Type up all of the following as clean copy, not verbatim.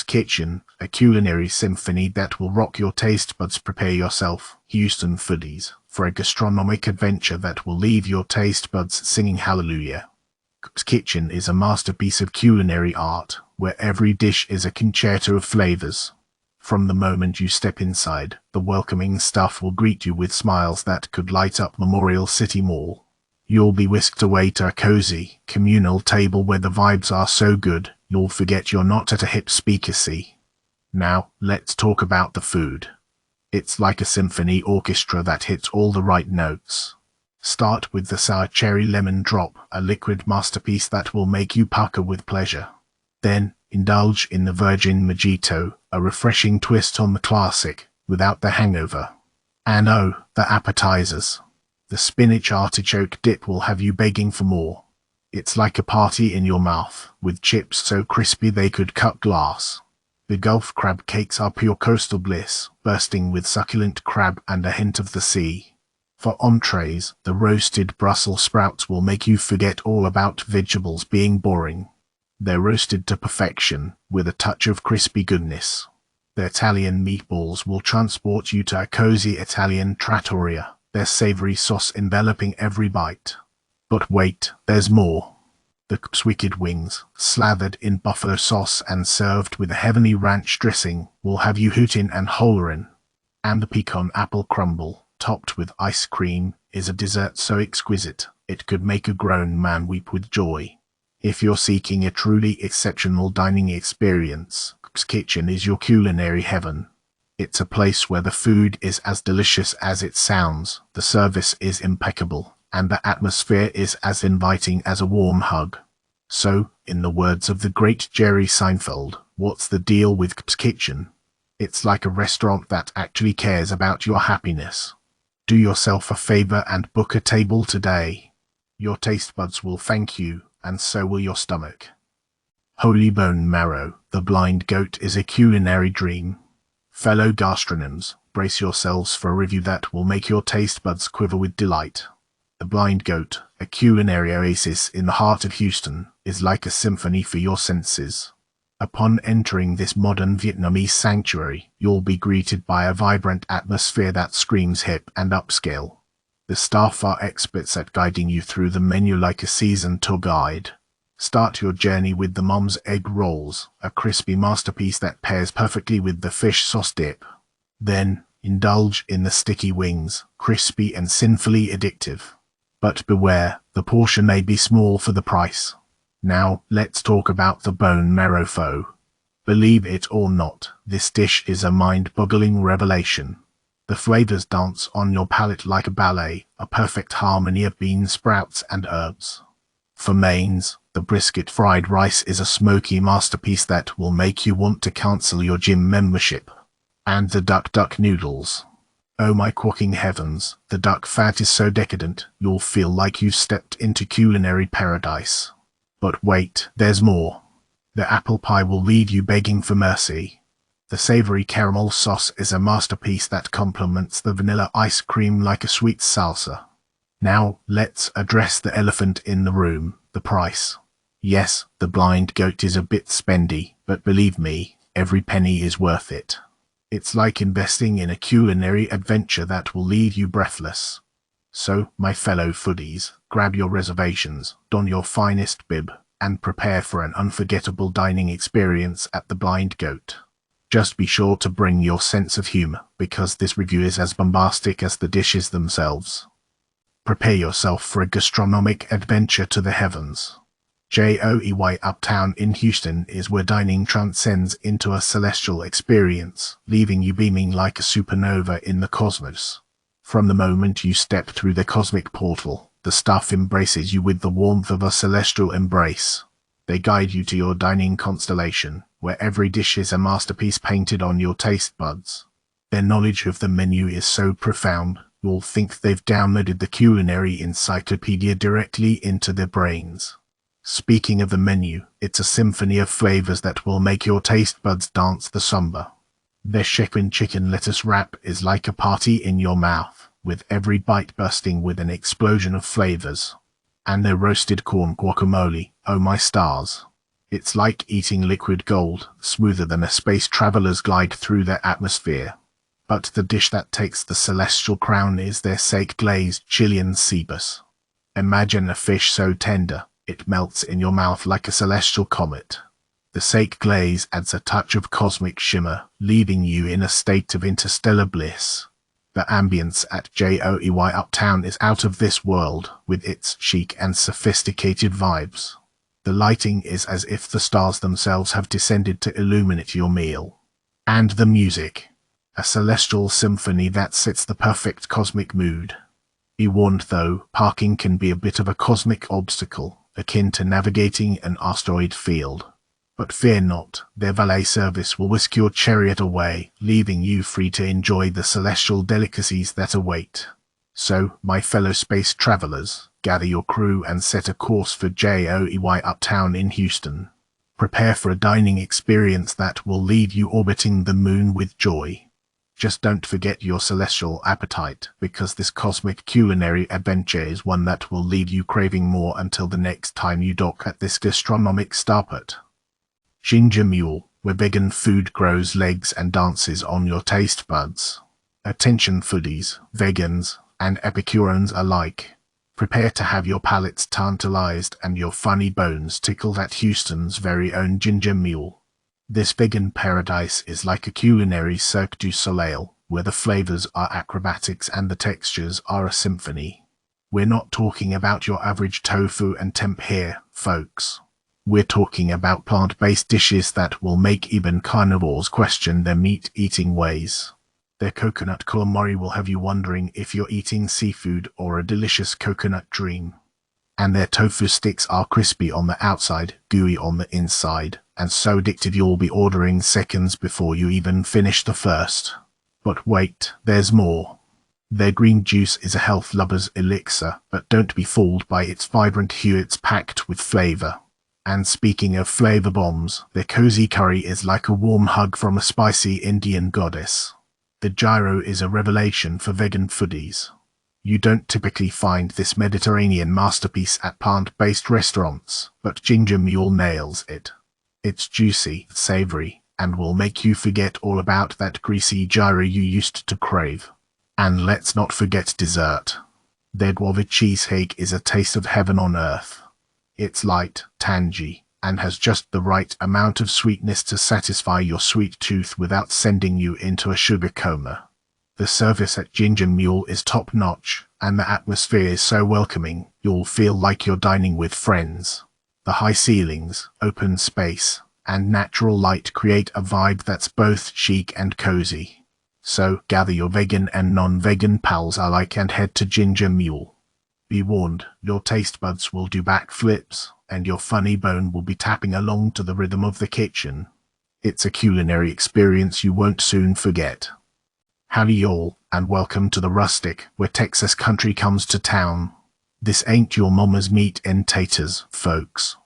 Kitchen, a culinary symphony that will rock your taste buds. Prepare yourself, Houston foodies, for a gastronomic adventure that will leave your taste buds singing hallelujah. Cook's Kitchen is a masterpiece of culinary art, where every dish is a concerto of flavors. From the moment you step inside, the welcoming staff will greet you with smiles that could light up Memorial City Mall. You'll be whisked away to a cozy, communal table where the vibes are so good, you'll forget you're not at a hip speakeasy. Now, let's talk about the food. It's like a symphony orchestra that hits all the right notes. Start with the sour cherry lemon drop, a liquid masterpiece that will make you pucker with pleasure. Then, indulge in the virgin mojito, a refreshing twist on the classic, without the hangover. And oh, the appetizers. The spinach artichoke dip will have you begging for more. It's like a party in your mouth, with chips so crispy they could cut glass. The Gulf crab cakes are pure coastal bliss, bursting with succulent crab and a hint of the sea. For entrees, the roasted Brussels sprouts will make you forget all about vegetables being boring. They're roasted to perfection, with a touch of crispy goodness. The Italian meatballs will transport you to a cozy Italian trattoria, their savory sauce enveloping every bite. But wait, there's more. The Cook's Wicked Wings, slathered in buffalo sauce and served with a heavenly ranch dressing, will have you hooting and hollering. And the pecan apple crumble, topped with ice cream, is a dessert so exquisite, it could make a grown man weep with joy. If you're seeking a truly exceptional dining experience, Cook's Kitchen is your culinary heaven. It's a place where the food is as delicious as it sounds, the service is impeccable, and the atmosphere is as inviting as a warm hug. So, in the words of the great Jerry Seinfeld, what's the deal with Cook's Kitchen? It's like a restaurant that actually cares about your happiness. Do yourself a favor and book a table today. Your taste buds will thank you, and so will your stomach. Holy bone marrow, the blind goat is a culinary dream. Fellow gastronomes, brace yourselves for a review that will make your taste buds quiver with delight. The Blind Goat, a culinary oasis in the heart of Houston, is like a symphony for your senses. Upon entering this modern Vietnamese sanctuary, you'll be greeted by a vibrant atmosphere that screams hip and upscale. The staff are experts at guiding you through the menu like a seasoned tour guide. Start your journey with the Mom's Egg Rolls, a crispy masterpiece that pairs perfectly with the fish sauce dip. Then, indulge in the Sticky Wings, crispy and sinfully addictive. But beware, the portion may be small for the price. Now, let's talk about the bone marrow pho. Believe it or not, this dish is a mind-boggling revelation. The flavors dance on your palate like a ballet, a perfect harmony of beans, sprouts, and herbs. For mains, the brisket fried rice is a smoky masterpiece that will make you want to cancel your gym membership. And the duck noodles. Oh my quacking heavens, the duck fat is so decadent, you'll feel like you've stepped into culinary paradise. But wait, there's more. The apple pie will leave you begging for mercy. The savory caramel sauce is a masterpiece that complements the vanilla ice cream like a sweet salsa. Now, let's address the elephant in the room, the price. Yes, the Blind Goat is a bit spendy, but believe me, every penny is worth it. It's like investing in a culinary adventure that will leave you breathless. So, my fellow foodies, grab your reservations, don your finest bib, and prepare for an unforgettable dining experience at the Blind Goat. Just be sure to bring your sense of humor, because this review is as bombastic as the dishes themselves. Prepare yourself for a gastronomic adventure to the heavens. JOEY Uptown in Houston is where dining transcends into a celestial experience, leaving you beaming like a supernova in the cosmos. From the moment you step through the cosmic portal, the staff embraces you with the warmth of a celestial embrace. They guide you to your dining constellation, where every dish is a masterpiece painted on your taste buds. Their knowledge of the menu is so profound, you'll think they've downloaded the culinary encyclopedia directly into their brains. Speaking of the menu, it's a symphony of flavors that will make your taste buds dance the samba. Their Shequin chicken lettuce wrap is like a party in your mouth, with every bite bursting with an explosion of flavors. And their roasted corn guacamole, oh my stars. It's like eating liquid gold, smoother than a space traveler's glide through their atmosphere. But the dish that takes the celestial crown is their sake glazed Chilean cebus. Imagine a fish so tender, it melts in your mouth like a celestial comet. The sake glaze adds a touch of cosmic shimmer, leaving you in a state of interstellar bliss. The ambience at JOEY Uptown is out of this world, with its chic and sophisticated vibes. The lighting is as if the stars themselves have descended to illuminate your meal. And the music. A celestial symphony that sets the perfect cosmic mood. Be warned though, parking can be a bit of a cosmic obstacle, akin to navigating an asteroid field. But fear not, their valet service will whisk your chariot away, leaving you free to enjoy the celestial delicacies that await. So, my fellow space travelers, gather your crew and set a course for JOEY Uptown in Houston. Prepare for a dining experience that will leave you orbiting the moon with joy. Just don't forget your celestial appetite, because this cosmic culinary adventure is one that will leave you craving more until the next time you dock at this gastronomic starport. Ginger Mule, where vegan food grows legs and dances on your taste buds. Attention foodies, vegans, and epicureans alike. Prepare to have your palates tantalized and your funny bones tickled at Houston's very own Ginger Mule. This vegan paradise is like a culinary Cirque du Soleil, where the flavors are acrobatics and the textures are a symphony. We're not talking about your average tofu and tempeh here, folks. We're talking about plant-based dishes that will make even carnivores question their meat-eating ways. Their coconut calamari will have you wondering if you're eating seafood or a delicious coconut dream. And their tofu sticks are crispy on the outside, gooey on the inside, and so addictive you'll be ordering seconds before you even finish the first. But wait, there's more. Their green juice is a health lover's elixir, but don't be fooled by its vibrant hue. It's packed with flavor. And speaking of flavor bombs, their cozy curry is like a warm hug from a spicy Indian goddess. The gyro is a revelation for vegan foodies. You don't typically find this Mediterranean masterpiece at plant-based restaurants, but Ginger Mule nails it. It's juicy, savory, and will make you forget all about that greasy gyro you used to crave. And let's not forget dessert. Their guava cheesecake is a taste of heaven on earth. It's light, tangy, and has just the right amount of sweetness to satisfy your sweet tooth without sending you into a sugar coma. The service at Ginger Mule is top-notch, and the atmosphere is so welcoming, you'll feel like you're dining with friends. The high ceilings, open space, and natural light create a vibe that's both chic and cozy. So, gather your vegan and non-vegan pals alike and head to Ginger Mule. Be warned, your taste buds will do backflips, and your funny bone will be tapping along to the rhythm of the kitchen. It's a culinary experience you won't soon forget. Howdy y'all, and welcome to the Rustic, where Texas country comes to town. This ain't your mama's meat and taters, folks.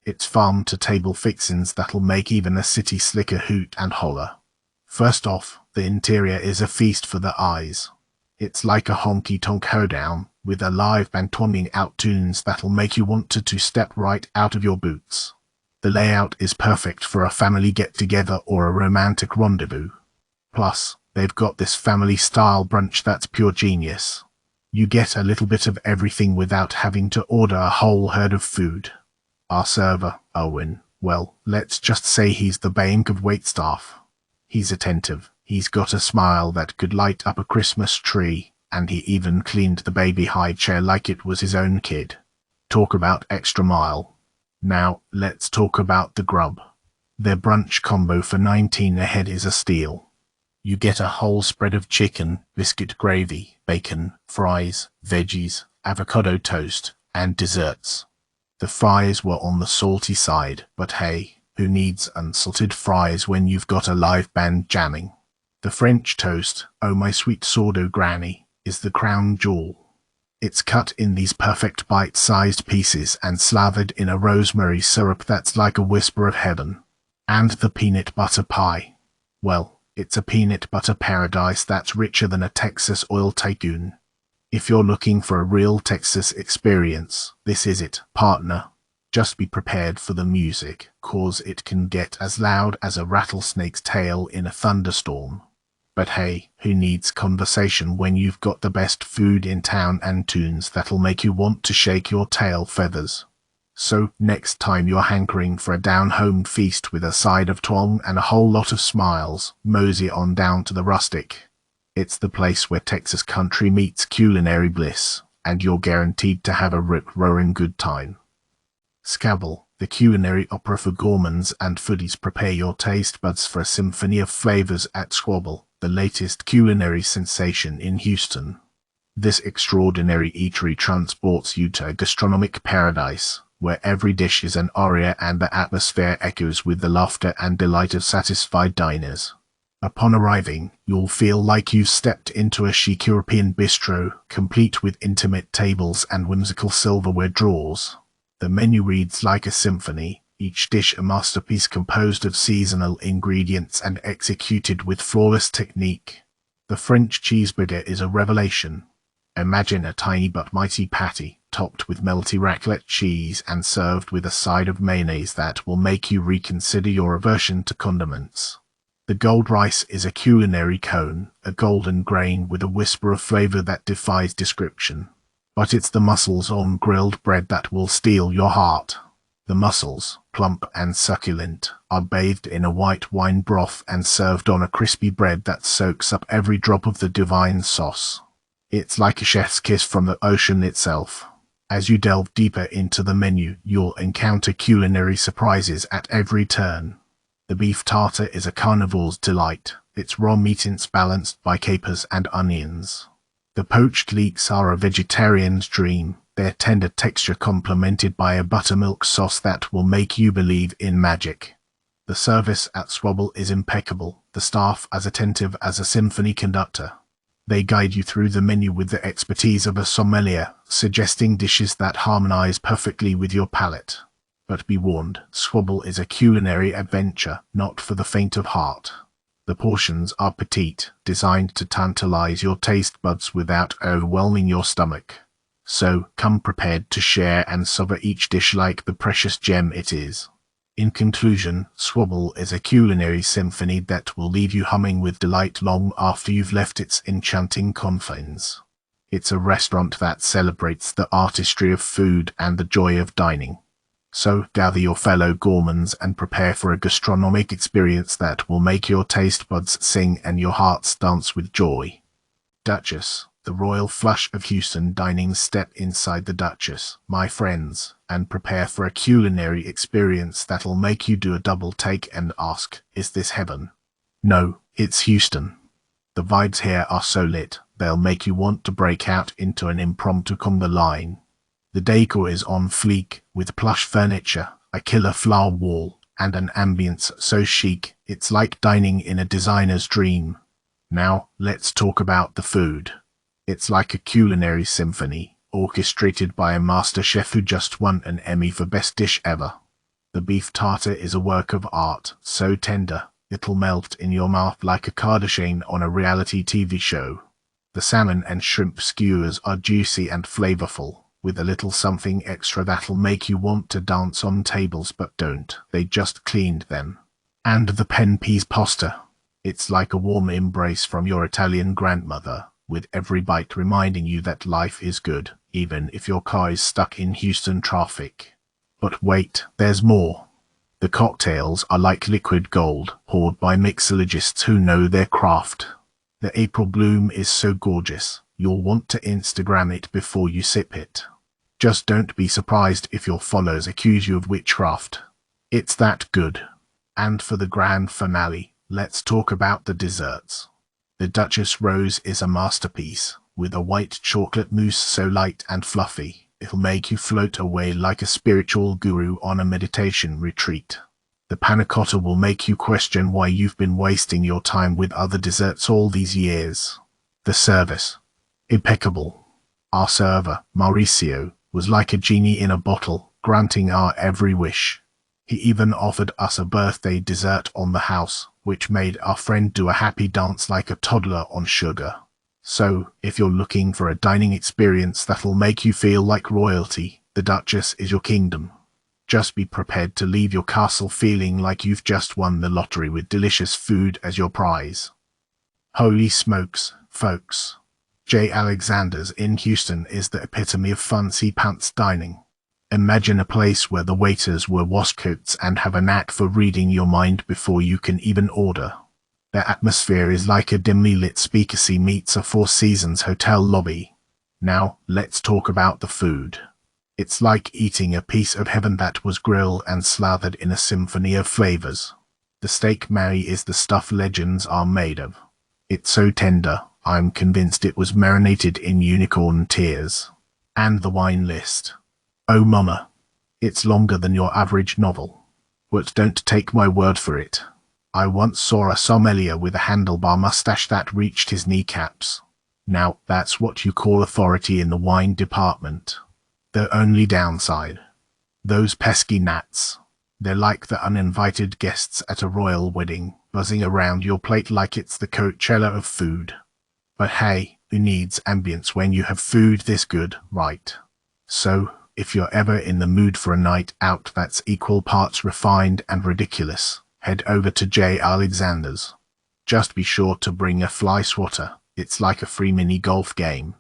It's farm-to-table fixins that'll make even a city slicker hoot and holler. First off, the interior is a feast for the eyes. It's like a honky-tonk hoedown, with a live band twanging out tunes that'll make you want to step right out of your boots. The layout is perfect for a family get-together or a romantic rendezvous. Plus, they've got this family-style brunch that's pure genius. You get a little bit of everything without having to order a whole herd of food. Our server, Owen, well, let's just say he's the bank of waitstaff. He's attentive, he's got a smile that could light up a Christmas tree, and he even cleaned the baby high chair like it was his own kid. Talk about extra mile. Now, let's talk about the grub. Their brunch combo for $19 a head is a steal. You get a whole spread of chicken, biscuit gravy, bacon, fries, veggies, avocado toast, and desserts. The fries were on the salty side, but hey, who needs unsalted fries when you've got a live band jamming? The French toast, oh my sweet sourdough granny, is the crown jewel. It's cut in these perfect bite-sized pieces and slathered in a rosemary syrup that's like a whisper of heaven. And the peanut butter pie. Well, it's a peanut butter paradise that's richer than a Texas oil tycoon. If you're looking for a real Texas experience, this is it, partner. Just be prepared for the music, cause it can get as loud as a rattlesnake's tail in a thunderstorm. But hey, who needs conversation when you've got the best food in town and tunes that'll make you want to shake your tail feathers? So, next time you're hankering for a down-home feast with a side of twang and a whole lot of smiles, mosey on down to the Rustic. It's the place where Texas country meets culinary bliss, and you're guaranteed to have a rip-roaring good time. Scrabble, the culinary opera for gourmands and foodies. Prepare your taste buds for a symphony of flavors at Squabble, the latest culinary sensation in Houston. This extraordinary eatery transports you to a gastronomic paradise, where every dish is an aria and the atmosphere echoes with the laughter and delight of satisfied diners. Upon arriving, you'll feel like you've stepped into a chic European bistro, complete with intimate tables and whimsical silverware drawers. The menu reads like a symphony, each dish a masterpiece composed of seasonal ingredients and executed with flawless technique. The French cheeseburger is a revelation. Imagine a tiny but mighty patty, topped with melty raclette cheese and served with a side of mayonnaise that will make you reconsider your aversion to condiments. The gold rice is a culinary cone, a golden grain with a whisper of flavor that defies description. But it's the mussels on grilled bread that will steal your heart. The mussels, plump and succulent, are bathed in a white wine broth and served on a crispy bread that soaks up every drop of the divine sauce. It's like a chef's kiss from the ocean itself. As you delve deeper into the menu, you'll encounter culinary surprises at every turn. The beef tartare is a carnivore's delight, its raw meat balanced by capers and onions. The poached leeks are a vegetarian's dream, their tender texture complemented by a buttermilk sauce that will make you believe in magic. The service at Squabble is impeccable, the staff as attentive as a symphony conductor. They guide you through the menu with the expertise of a sommelier, suggesting dishes that harmonize perfectly with your palate. But be warned, Squabble is a culinary adventure, not for the faint of heart. The portions are petite, designed to tantalize your taste buds without overwhelming your stomach. So, come prepared to share and savor each dish like the precious gem it is. In conclusion, Squabble is a culinary symphony that will leave you humming with delight long after you've left its enchanting confines. It's a restaurant that celebrates the artistry of food and the joy of dining. So gather your fellow gourmands and prepare for a gastronomic experience that will make your taste buds sing and your hearts dance with joy. Duchess, the royal flush of Houston dining. Step inside the Duchess, my friends, and prepare for a culinary experience that'll make you do a double take and ask, is this heaven? No, it's Houston. The vibes here are so lit, they'll make you want to break out into an impromptu conga line. The decor is on fleek, with plush furniture, a killer flower wall, and an ambience so chic, it's like dining in a designer's dream. Now, let's talk about the food. It's like a culinary symphony, orchestrated by a master chef who just won an Emmy for Best Dish Ever. The beef tartare is a work of art, so tender, it'll melt in your mouth like a Kardashian on a reality TV show. The salmon and shrimp skewers are juicy and flavorful, with a little something extra that'll make you want to dance on tables but don't, they just cleaned them. And the pen peas pasta. It's like a warm embrace from your Italian grandmother, with every bite reminding you that life is good, even if your car is stuck in Houston traffic. But wait, there's more. The cocktails are like liquid gold, poured by mixologists who know their craft. The April Bloom is so gorgeous, you'll want to Instagram it before you sip it. Just don't be surprised if your followers accuse you of witchcraft. It's that good. And for the grand finale, let's talk about the desserts. The Duchess Rose is a masterpiece, with a white chocolate mousse so light and fluffy, it'll make you float away like a spiritual guru on a meditation retreat. The panna cotta will make you question why you've been wasting your time with other desserts all these years. The service. Impeccable. Our server, Mauricio, was like a genie in a bottle, granting our every wish. He even offered us a birthday dessert on the house, which made our friend do a happy dance like a toddler on sugar. So, if you're looking for a dining experience that'll make you feel like royalty, the Duchess is your kingdom. Just be prepared to leave your castle feeling like you've just won the lottery with delicious food as your prize. Holy smokes, folks. J. Alexander's in Houston is the epitome of fancy pants dining. Imagine a place where the waiters wear waistcoats and have a knack for reading your mind before you can even order. The atmosphere is like a dimly lit speakeasy meets a Four Seasons hotel lobby. Now, let's talk about the food. It's like eating a piece of heaven that was grilled and slathered in a symphony of flavors. The steak Mary is the stuff legends are made of. It's so tender, I'm convinced it was marinated in unicorn tears. And the wine list. Oh mama. It's longer than your average novel. But don't take my word for it. I once saw a sommelier with a handlebar mustache that reached his kneecaps. Now, that's what you call authority in the wine department. The only downside. Those pesky gnats. They're like the uninvited guests at a royal wedding, buzzing around your plate like it's the Coachella of food. But hey, who needs ambience when you have food this good, right? So, if you're ever in the mood for a night out that's equal parts refined and ridiculous, head over to J. Alexander's. Just be sure to bring a fly swatter. It's like a free mini golf game.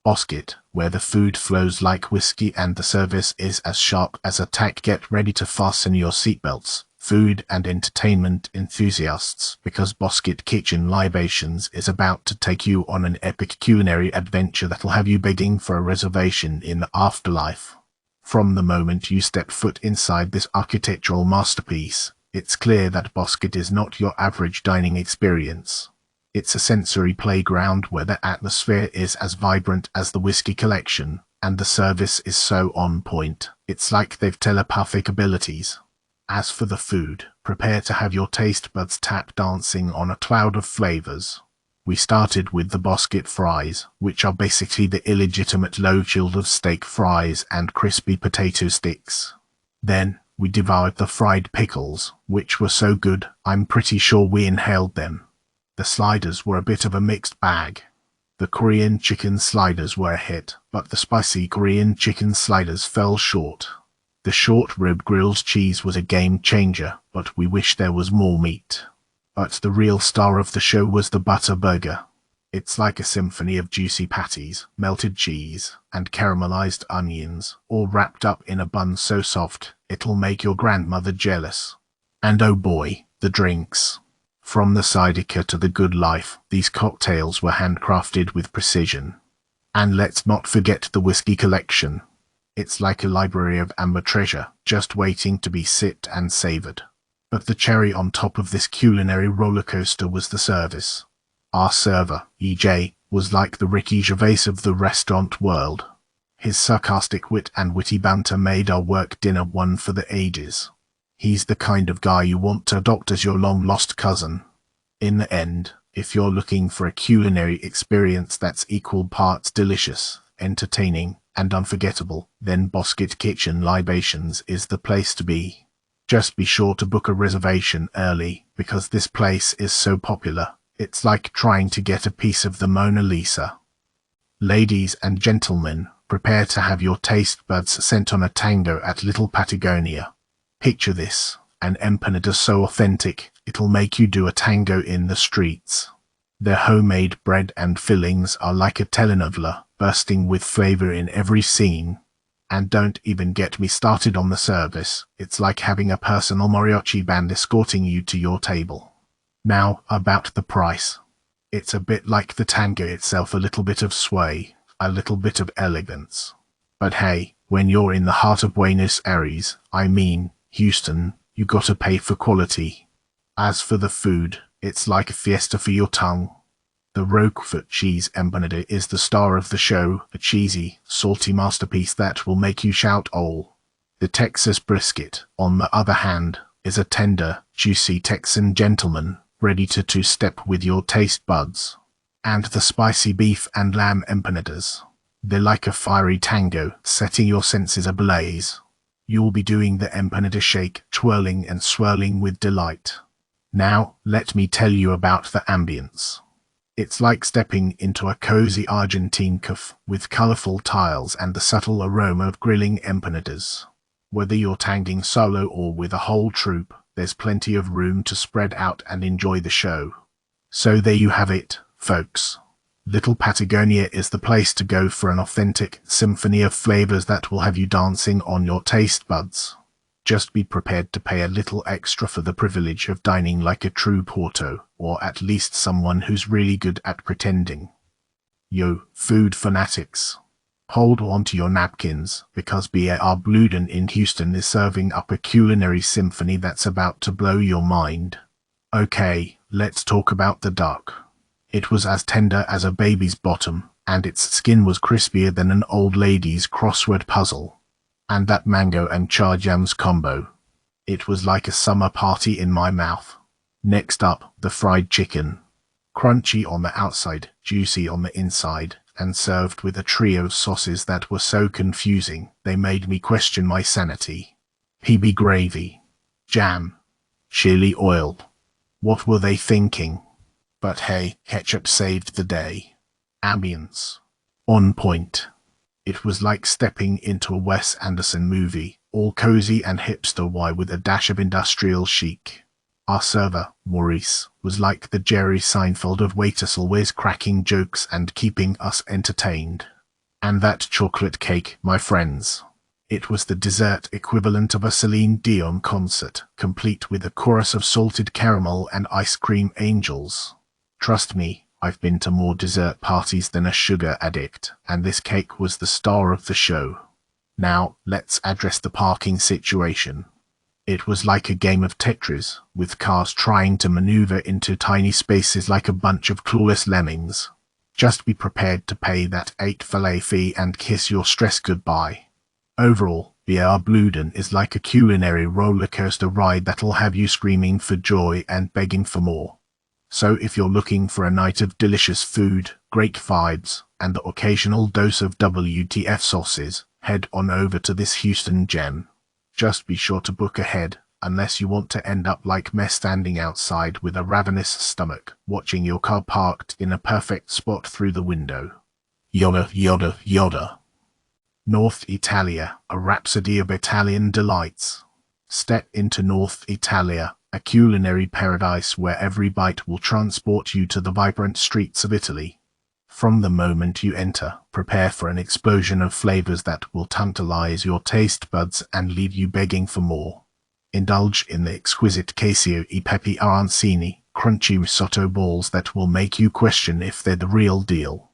Bosquet, where the food flows like whiskey and the service is as sharp as a tack. Get ready to fasten your seatbelts, food and entertainment enthusiasts, because Bosquet Kitchen Libations is about to take you on an epic culinary adventure that'll have you begging for a reservation in the afterlife. From the moment you step foot inside this architectural masterpiece, it's clear that Bosquet is not your average dining experience. It's a sensory playground where the atmosphere is as vibrant as the whiskey collection, and the service is so on point, it's like they've telepathic abilities. As for the food, prepare to have your taste buds tap dancing on a cloud of flavors. We started with the Bosquet fries, which are basically the illegitimate low-chilled of steak fries and crispy potato sticks. Then, we devoured the fried pickles, which were so good, I'm pretty sure we inhaled them. The sliders were a bit of a mixed bag. The Korean chicken sliders were a hit, but the spicy Korean chicken sliders fell short. The short rib grilled cheese was a game changer, but we wish there was more meat. But the real star of the show was the butter burger. It's like a symphony of juicy patties, melted cheese, and caramelized onions, all wrapped up in a bun so soft, it'll make your grandmother jealous. And oh boy, the drinks. From the Zydeco to the Good Life, these cocktails were handcrafted with precision. And let's not forget the whiskey collection. It's like a library of amber treasure, just waiting to be sipped and savored. But the cherry on top of this culinary rollercoaster was the service. Our server, EJ, was like the Ricky Gervais of the restaurant world. His sarcastic wit and witty banter made our work dinner one for the ages. He's the kind of guy you want to adopt as your long-lost cousin. In the end, if you're looking for a culinary experience that's equal parts delicious, entertaining, and unforgettable, then Bosquet Kitchen Libations is the place to be. Just be sure to book a reservation early, because this place is so popular, it's like trying to get a piece of the Mona Lisa. Ladies and gentlemen, prepare to have your taste buds sent on a tango at Little Patagonia. Picture this, an empanada so authentic, it'll make you do a tango in the streets. Their homemade bread and fillings are like a telenovela, bursting with flavor in every scene. And don't even get me started on the service, it's like having a personal mariachi band escorting you to your table. Now, about the price. It's a bit like the tango itself, a little bit of sway, a little bit of elegance. But hey, when you're in the heart of Buenos Aires, I mean, Houston, you gotta pay for quality. As for the food, it's like a fiesta for your tongue. The Roquefort cheese empanada is the star of the show, a cheesy, salty masterpiece that will make you shout "oh." The Texas brisket, on the other hand, is a tender, juicy Texan gentleman, ready to two-step with your taste buds. And the spicy beef and lamb empanadas. They're like a fiery tango, setting your senses ablaze. You'll be doing the empanada shake, twirling and swirling with delight. Now, let me tell you about the ambience. It's like stepping into a cozy Argentine cafe with colorful tiles and the subtle aroma of grilling empanadas. Whether you're tanging solo or with a whole troupe, there's plenty of room to spread out and enjoy the show. So there you have it, folks. Little Patagonia is the place to go for an authentic symphony of flavors that will have you dancing on your taste buds. Just be prepared to pay a little extra for the privilege of dining like a true Porto, or at least someone who's really good at pretending. Yo, food fanatics. Hold on to your napkins, because B.A.R. Bluden in Houston is serving up a culinary symphony that's about to blow your mind. Okay, let's talk about the duck. It was as tender as a baby's bottom, and its skin was crispier than an old lady's crossword puzzle. And that mango and char jams combo. It was like a summer party in my mouth. Next up, the fried chicken. Crunchy on the outside, juicy on the inside, and served with a trio of sauces that were so confusing they made me question my sanity. PB gravy. Jam. Chili oil. What were they thinking? But hey, ketchup saved the day. Ambience. On point. It was like stepping into a Wes Anderson movie, all cozy and hipster-y with a dash of industrial chic. Our server, Maurice, was like the Jerry Seinfeld of waiters, always cracking jokes and keeping us entertained. And that chocolate cake, my friends. It was the dessert equivalent of a Celine Dion concert, complete with a chorus of salted caramel and ice cream angels. Trust me, I've been to more dessert parties than a sugar addict, and this cake was the star of the show. Now, let's address the parking situation. It was like a game of Tetris, with cars trying to maneuver into tiny spaces like a bunch of clawless lemmings. Just be prepared to pay that $8 fee and kiss your stress goodbye. Overall, B.A.R. Bluden is like a culinary roller coaster ride that'll have you screaming for joy and begging for more. So if you're looking for a night of delicious food, great vibes, and the occasional dose of WTF sauces, head on over to this Houston gem. Just be sure to book ahead, unless you want to end up like me standing outside with a ravenous stomach, watching your car parked in a perfect spot through the window. Yoda, yoda, yoda. North Italia, a rhapsody of Italian delights. Step into North Italia, a culinary paradise where every bite will transport you to the vibrant streets of Italy. From the moment you enter, prepare for an explosion of flavors that will tantalize your taste buds and leave you begging for more. Indulge in the exquisite cacio e pepe arancini, crunchy risotto balls that will make you question if they're the real deal.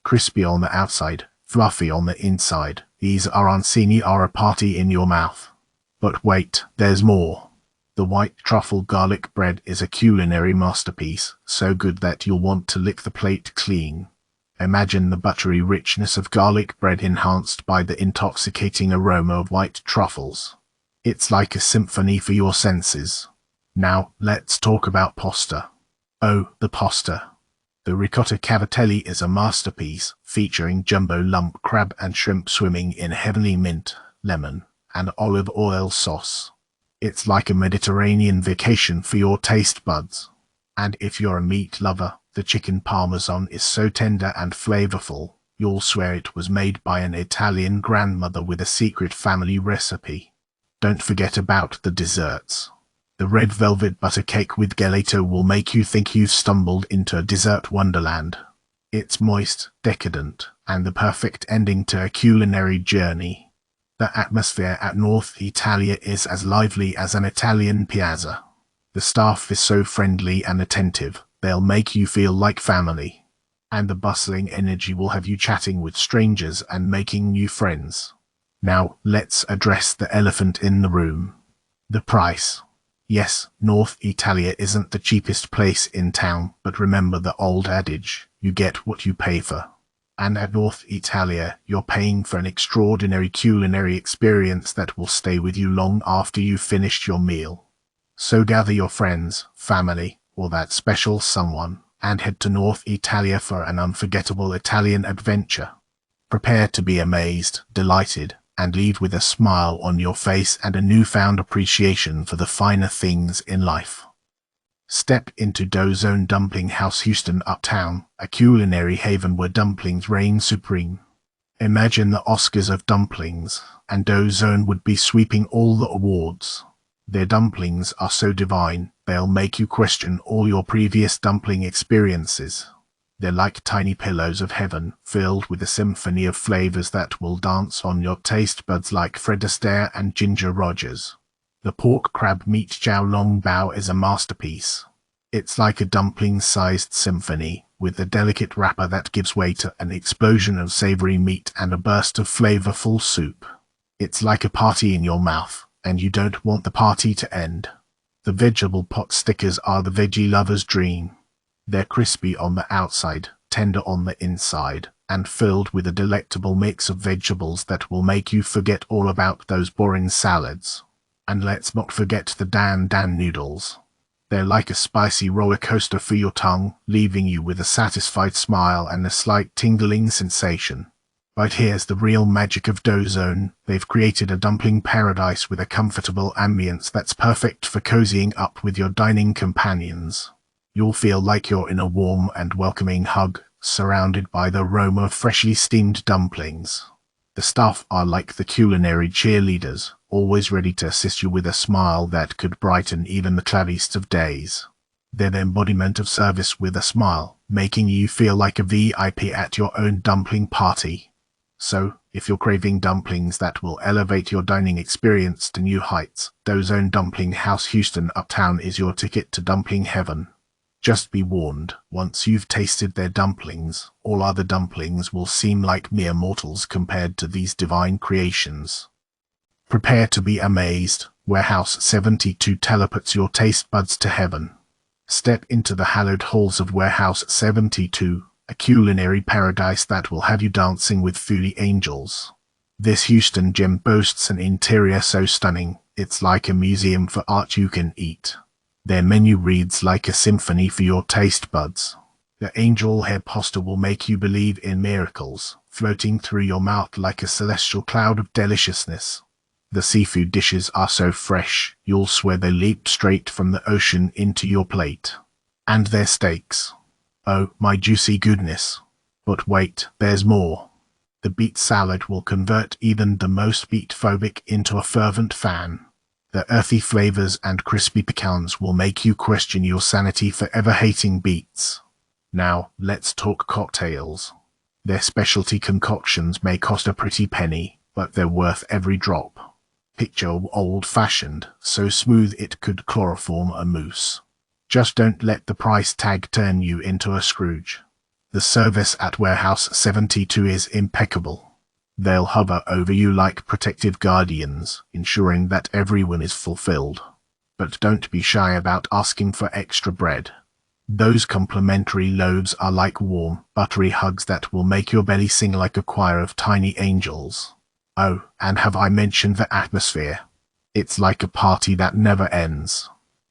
Crispy on the outside, fluffy on the inside, these arancini are a party in your mouth. But wait, there's more. The white truffle garlic bread is a culinary masterpiece, so good that you'll want to lick the plate clean. Imagine the buttery richness of garlic bread enhanced by the intoxicating aroma of white truffles. It's like a symphony for your senses. Now, let's talk about pasta. Oh, the pasta. The ricotta cavatelli is a masterpiece, featuring jumbo lump crab and shrimp swimming in heavenly mint, lemon, and olive oil sauce. It's like a Mediterranean vacation for your taste buds. And if you're a meat lover, the chicken parmesan is so tender and flavorful, you'll swear it was made by an Italian grandmother with a secret family recipe. Don't forget about the desserts. The red velvet butter cake with gelato will make you think you've stumbled into a dessert wonderland. It's moist, decadent, and the perfect ending to a culinary journey. The atmosphere at North Italia is as lively as an Italian piazza. The staff is so friendly and attentive, they'll make you feel like family. And the bustling energy will have you chatting with strangers and making new friends. Now, let's address the elephant in the room. The price. Yes, North Italia isn't the cheapest place in town, but remember the old adage, you get what you pay for. And at North Italia, you're paying for an extraordinary culinary experience that will stay with you long after you've finished your meal. So gather your friends, family, or that special someone, and head to North Italia for an unforgettable Italian adventure. Prepare to be amazed, delighted, and leave with a smile on your face and a newfound appreciation for the finer things in life. Step into Doughzone Dumpling House Houston Uptown, a culinary haven where dumplings reign supreme. Imagine the Oscars of dumplings, and Ozone would be sweeping all the awards. Their dumplings are so divine, they'll make you question all your previous dumpling experiences. They're like tiny pillows of heaven, filled with a symphony of flavors that will dance on your taste buds like Fred Astaire and Ginger Rogers. The pork crab meat Xiao Long Bao is a masterpiece. It's like a dumpling-sized symphony, with a delicate wrapper that gives way to an explosion of savory meat and a burst of flavorful soup. It's like a party in your mouth, and you don't want the party to end. The vegetable pot stickers are the veggie lover's dream. They're crispy on the outside, tender on the inside, and filled with a delectable mix of vegetables that will make you forget all about those boring salads. And let's not forget the Dan Dan noodles. They're like a spicy roller coaster for your tongue, leaving you with a satisfied smile and a slight tingling sensation. But here's the real magic of Dozone. They've created a dumpling paradise with a comfortable ambience that's perfect for cozying up with your dining companions. You'll feel like you're in a warm and welcoming hug, surrounded by the aroma of freshly steamed dumplings. The staff are like the culinary cheerleaders, always ready to assist you with a smile that could brighten even the cloudiest of days. They're the embodiment of service with a smile, making you feel like a VIP at your own dumpling party. So, if you're craving dumplings that will elevate your dining experience to new heights, Dozone Dumpling House Houston Uptown is your ticket to dumpling heaven. Just be warned, once you've tasted their dumplings, all other dumplings will seem like mere mortals compared to these divine creations. Prepare to be amazed. Warehouse 72 teleports your taste buds to heaven. Step into the hallowed halls of Warehouse 72, a culinary paradise that will have you dancing with foodie angels. This Houston gem boasts an interior so stunning, it's like a museum for art you can eat. Their menu reads like a symphony for your taste buds. The angel hair pasta will make you believe in miracles, floating through your mouth like a celestial cloud of deliciousness. The seafood dishes are so fresh, you'll swear they leaped straight from the ocean into your plate. And their steaks. Oh, my juicy goodness. But wait, there's more. The beet salad will convert even the most beet-phobic into a fervent fan. The earthy flavors and crispy pecans will make you question your sanity for ever hating beets. Now, let's talk cocktails. Their specialty concoctions may cost a pretty penny, but they're worth every drop. Picture old-fashioned, so smooth it could chloroform a moose. Just don't let the price tag turn you into a Scrooge. The service at Warehouse 72 is impeccable. They'll hover over you like protective guardians, ensuring that everyone is fulfilled. But don't be shy about asking for extra bread. Those complimentary loaves are like warm, buttery hugs that will make your belly sing like a choir of tiny angels. Oh, and have I mentioned the atmosphere? It's like a party that never ends.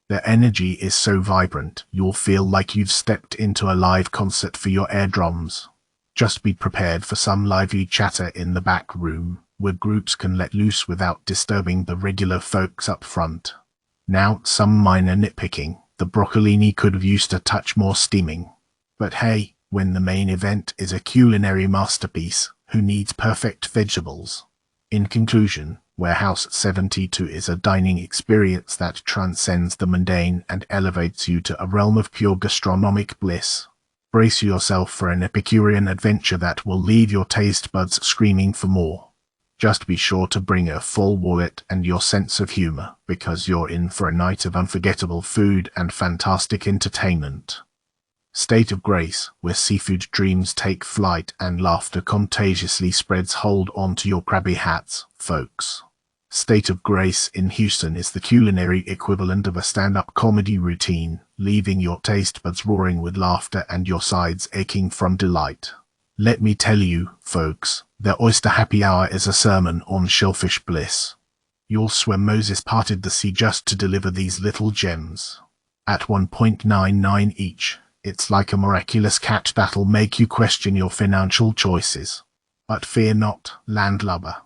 The energy is so vibrant, you'll feel like you've stepped into a live concert for your eardrums. Just be prepared for some lively chatter in the back room, where groups can let loose without disturbing the regular folks up front. Now, some minor nitpicking. The broccolini could have used a touch more steaming. But hey, when the main event is a culinary masterpiece, who needs perfect vegetables? In conclusion, Warehouse 72 is a dining experience that transcends the mundane and elevates you to a realm of pure gastronomic bliss. Brace yourself for an Epicurean adventure that will leave your taste buds screaming for more. Just be sure to bring a full wallet and your sense of humor, because you're in for a night of unforgettable food and fantastic entertainment. State of Grace, where seafood dreams take flight and laughter contagiously spreads hold onto your crabby hats, folks. State of Grace in Houston is the culinary equivalent of a stand-up comedy routine, leaving your taste buds roaring with laughter and your sides aching from delight. Let me tell you, folks, their oyster happy hour is a sermon on shellfish bliss. You'll swear Moses parted the sea just to deliver these little gems. At $1.99 each, it's like a miraculous catch that'll make you question your financial choices. But fear not, landlubber.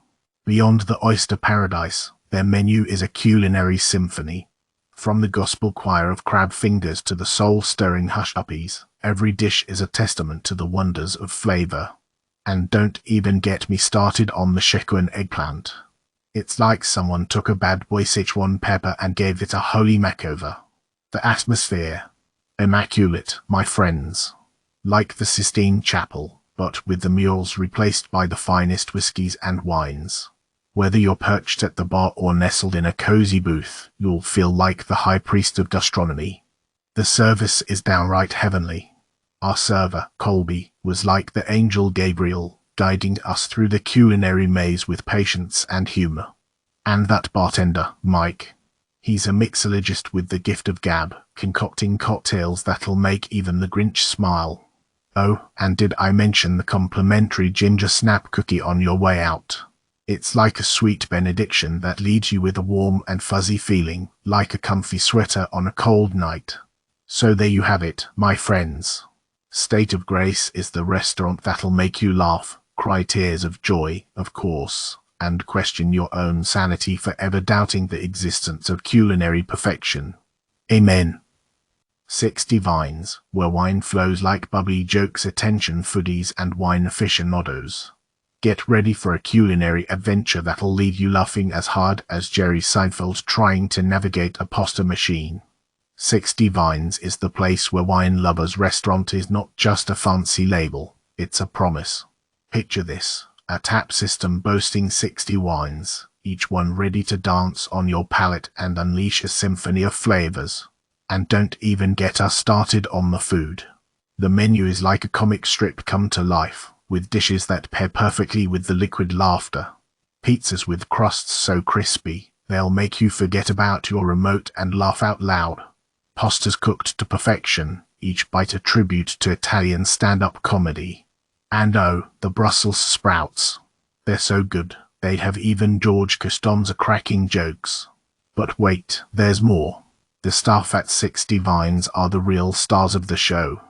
Beyond the oyster paradise, their menu is a culinary symphony. From the gospel choir of crab fingers to the soul-stirring hush-puppies, every dish is a testament to the wonders of flavor. And don't even get me started on the Sichuan eggplant. It's like someone took a bad boy Sichuan pepper and gave it a holy makeover. The atmosphere. Immaculate, my friends. Like the Sistine Chapel, but with the mules replaced by the finest whiskies and wines. Whether you're perched at the bar or nestled in a cozy booth, you'll feel like the high priest of gastronomy. The service is downright heavenly. Our server, Colby, was like the angel Gabriel, guiding us through the culinary maze with patience and humor. And that bartender, Mike. He's a mixologist with the gift of gab, concocting cocktails that'll make even the Grinch smile. Oh, and did I mention the complimentary ginger snap cookie on your way out? It's like a sweet benediction that leaves you with a warm and fuzzy feeling, like a comfy sweater on a cold night. So there you have it, my friends. State of Grace is the restaurant that'll make you laugh, cry tears of joy, of course, and question your own sanity for ever doubting the existence of culinary perfection. Amen. 60 Vines, where wine flows like bubbly jokes. Attention foodies and wine aficionados. Get ready for a culinary adventure that'll leave you laughing as hard as Jerry Seinfeld trying to navigate a pasta machine. 60 Vines is the place where wine lovers' restaurant is not just a fancy label, it's a promise. Picture this, a tap system boasting 60 wines, each one ready to dance on your palate and unleash a symphony of flavors. And don't even get us started on the food. The menu is like a comic strip come to life, with dishes that pair perfectly with the liquid laughter. Pizzas with crusts so crispy, they'll make you forget about your remote and laugh out loud. Pastas cooked to perfection, each bite a tribute to Italian stand-up comedy. And oh, the Brussels sprouts. They're so good, they'd have even George Costanza cracking jokes. But wait, there's more. The staff at 60 Vines are the real stars of the show.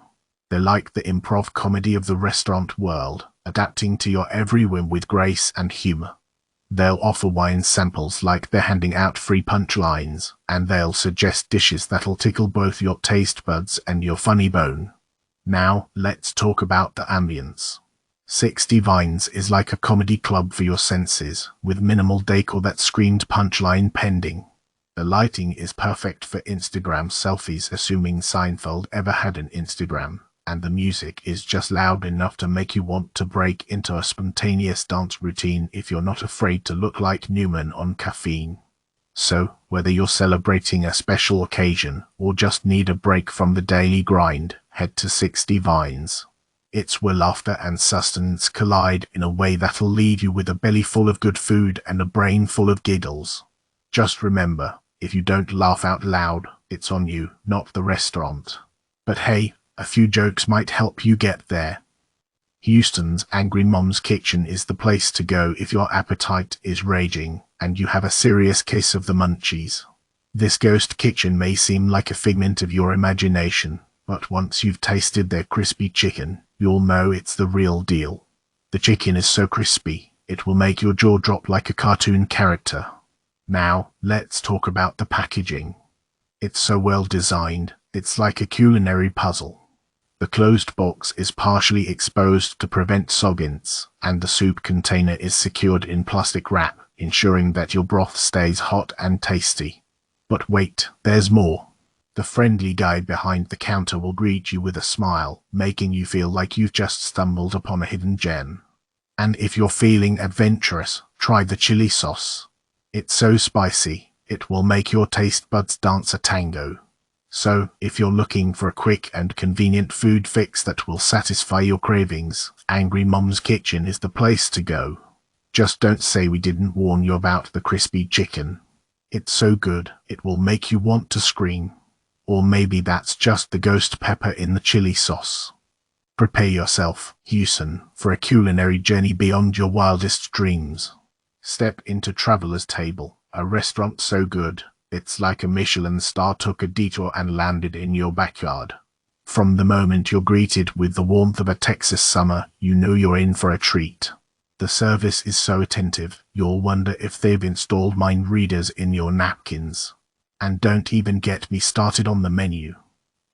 They're like the improv comedy of the restaurant world, adapting to your every whim with grace and humor. They'll offer wine samples like they're handing out free punchlines, and they'll suggest dishes that'll tickle both your taste buds and your funny bone. Now, let's talk about the ambience. 60 Vines is like a comedy club for your senses, with minimal decor that screamed punchline pending. The lighting is perfect for Instagram selfies, assuming Seinfeld ever had an Instagram, and the music is just loud enough to make you want to break into a spontaneous dance routine if you're not afraid to look like Newman on caffeine. So, whether you're celebrating a special occasion or just need a break from the daily grind, head to 60 Vines. It's where laughter and sustenance collide in a way that'll leave you with a belly full of good food and a brain full of giggles. Just remember, if you don't laugh out loud, it's on you, not the restaurant. But hey, a few jokes might help you get there. Houston's Angry Mom's Kitchen is the place to go if your appetite is raging and you have a serious case of the munchies. This ghost kitchen may seem like a figment of your imagination, but once you've tasted their crispy chicken, you'll know it's the real deal. The chicken is so crispy, it will make your jaw drop like a cartoon character. Now, let's talk about the packaging. It's so well designed, it's like a culinary puzzle. The closed box is partially exposed to prevent soggins, and the soup container is secured in plastic wrap, ensuring that your broth stays hot and tasty. But wait, there's more. The friendly guy behind the counter will greet you with a smile, making you feel like you've just stumbled upon a hidden gem. And if you're feeling adventurous, try the chili sauce. It's so spicy, it will make your taste buds dance a tango. So, if you're looking for a quick and convenient food fix that will satisfy your cravings, Angry Mom's Kitchen is the place to go. Just don't say we didn't warn you about the crispy chicken. It's so good, it will make you want to scream. Or maybe that's just the ghost pepper in the chili sauce. Prepare yourself, Houston, for a culinary journey beyond your wildest dreams. Step into Traveler's Table, a restaurant so good, it's like a Michelin star took a detour and landed in your backyard. From the moment you're greeted with the warmth of a Texas summer, you know you're in for a treat. The service is so attentive, you'll wonder if they've installed mind readers in your napkins. And don't even get me started on the menu.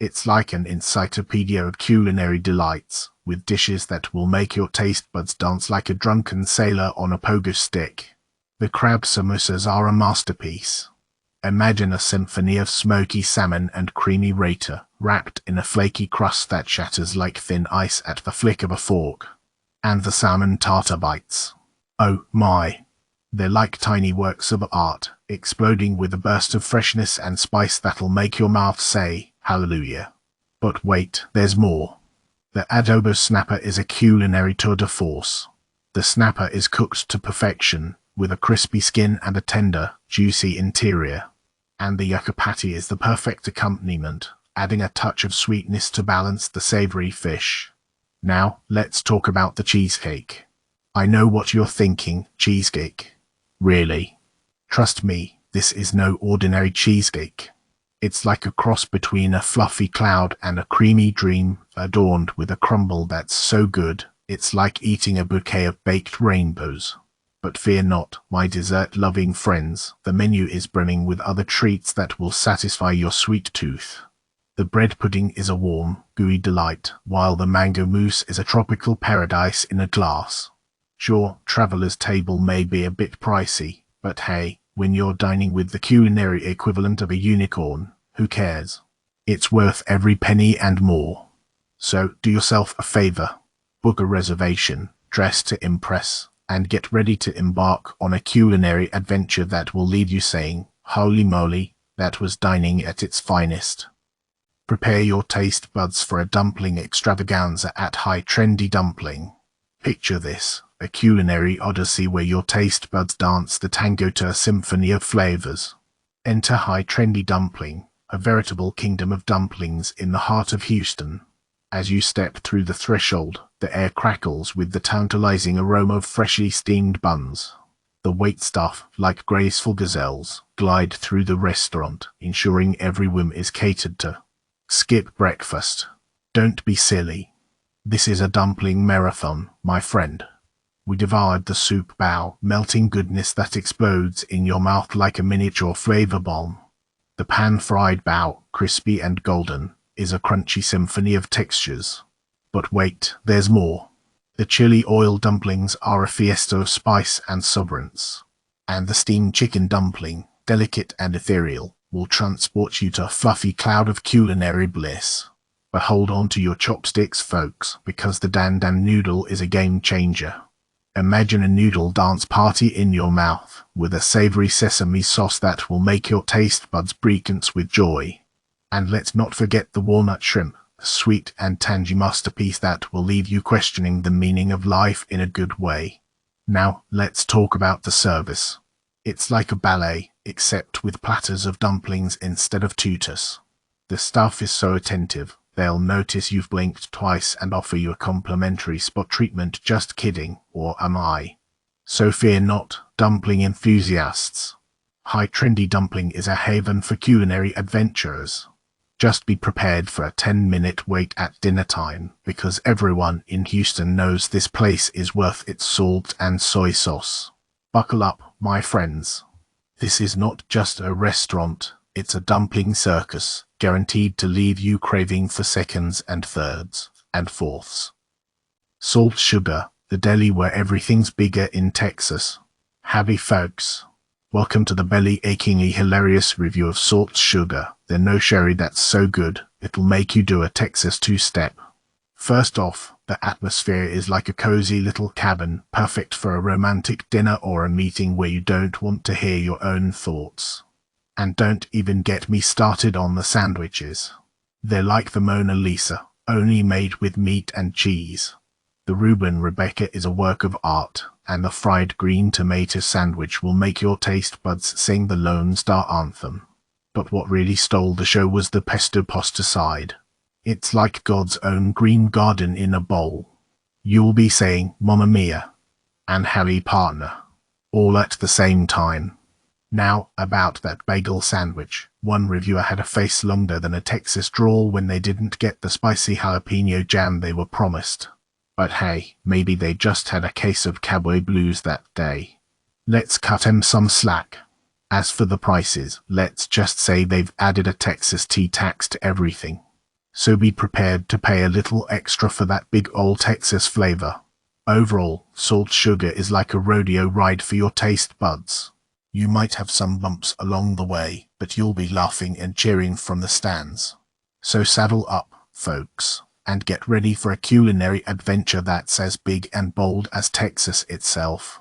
It's like an encyclopedia of culinary delights, with dishes that will make your taste buds dance like a drunken sailor on a pogo stick. The crab samosas are a masterpiece. Imagine a symphony of smoky salmon and creamy raita, wrapped in a flaky crust that shatters like thin ice at the flick of a fork. And the salmon tartar bites. Oh my! They're like tiny works of art, exploding with a burst of freshness and spice that'll make your mouth say, hallelujah. But wait, there's more. The adobo snapper is a culinary tour de force. The snapper is cooked to perfection, with a crispy skin and a tender, juicy interior. And the yucca patty is the perfect accompaniment, adding a touch of sweetness to balance the savory fish. Now, let's talk about the cheesecake. I know what you're thinking, cheesecake. Really? Trust me, this is no ordinary cheesecake. It's like a cross between a fluffy cloud and a creamy dream, adorned with a crumble that's so good, it's like eating a bouquet of baked rainbows. But fear not, my dessert-loving friends, the menu is brimming with other treats that will satisfy your sweet tooth. The bread pudding is a warm, gooey delight, while the mango mousse is a tropical paradise in a glass. Sure, traveler's table may be a bit pricey, but hey, when you're dining with the culinary equivalent of a unicorn, who cares? It's worth every penny and more. So do yourself a favor. Book a reservation, dress to impress, and get ready to embark on a culinary adventure that will leave you saying, holy moly, that was dining at its finest. Prepare your taste buds for a dumpling extravaganza at High Trendy Dumpling. Picture this, a culinary odyssey where your taste buds dance the tango to a symphony of flavors. Enter High Trendy Dumpling, a veritable kingdom of dumplings in the heart of Houston. As you step through the threshold, the air crackles with the tantalizing aroma of freshly steamed buns. The waitstaff, like graceful gazelles, glide through the restaurant, ensuring every whim is catered to. Skip breakfast. Don't be silly. This is a dumpling marathon, my friend. We devoured the soup bao, melting goodness that explodes in your mouth like a miniature flavor bomb. The pan-fried bao, crispy and golden, is a crunchy symphony of textures. But wait, there's more. The chili oil dumplings are a fiesta of spice and substance. And the steamed chicken dumpling, delicate and ethereal, will transport you to a fluffy cloud of culinary bliss. But hold on to your chopsticks, folks, because the Dan Dan noodle is a game changer. Imagine a noodle dance party in your mouth, with a savory sesame sauce that will make your taste buds pregnant with joy. And let's not forget the walnut shrimp, a sweet and tangy masterpiece that will leave you questioning the meaning of life in a good way. Now, let's talk about the service. It's like a ballet, except with platters of dumplings instead of tutus. The staff is so attentive, they'll notice you've blinked twice and offer you a complimentary spot treatment. Just kidding, or am I? So fear not, dumpling enthusiasts. High Trendy Dumpling is a haven for culinary adventurers. Just be prepared for a 10-minute wait at dinner time, because everyone in Houston knows this place is worth its salt and soy sauce. Buckle up, my friends. This is not just a restaurant, it's a dumpling circus, guaranteed to leave you craving for seconds and thirds and fourths. Salt Sugar, the deli where everything's bigger in Texas. Howdy folks. Welcome to the belly-achingly hilarious review of Salt Sugar, the no sherry that's so good, it'll make you do a Texas two-step. First off, the atmosphere is like a cozy little cabin, perfect for a romantic dinner or a meeting where you don't want to hear your own thoughts. And don't even get me started on the sandwiches. They're like the Mona Lisa, only made with meat and cheese. The Reuben Rebecca is a work of art, and the fried green tomato sandwich will make your taste buds sing the Lone Star Anthem. But what really stole the show was the pesto pasta side. It's like God's own green garden in a bowl. You'll be saying, Mamma Mia, and Harry Partner, all at the same time. Now, about that bagel sandwich. One reviewer had a face longer than a Texas drawl when they didn't get the spicy jalapeno jam they were promised. But hey, maybe they just had a case of cowboy blues that day. Let's cut 'em some slack. As for the prices, let's just say they've added a Texas tea tax to everything. So be prepared to pay a little extra for that big old Texas flavor. Overall, Salt Sugar is like a rodeo ride for your taste buds. You might have some bumps along the way, but you'll be laughing and cheering from the stands. So saddle up, folks, and get ready for a culinary adventure that's as big and bold as Texas itself.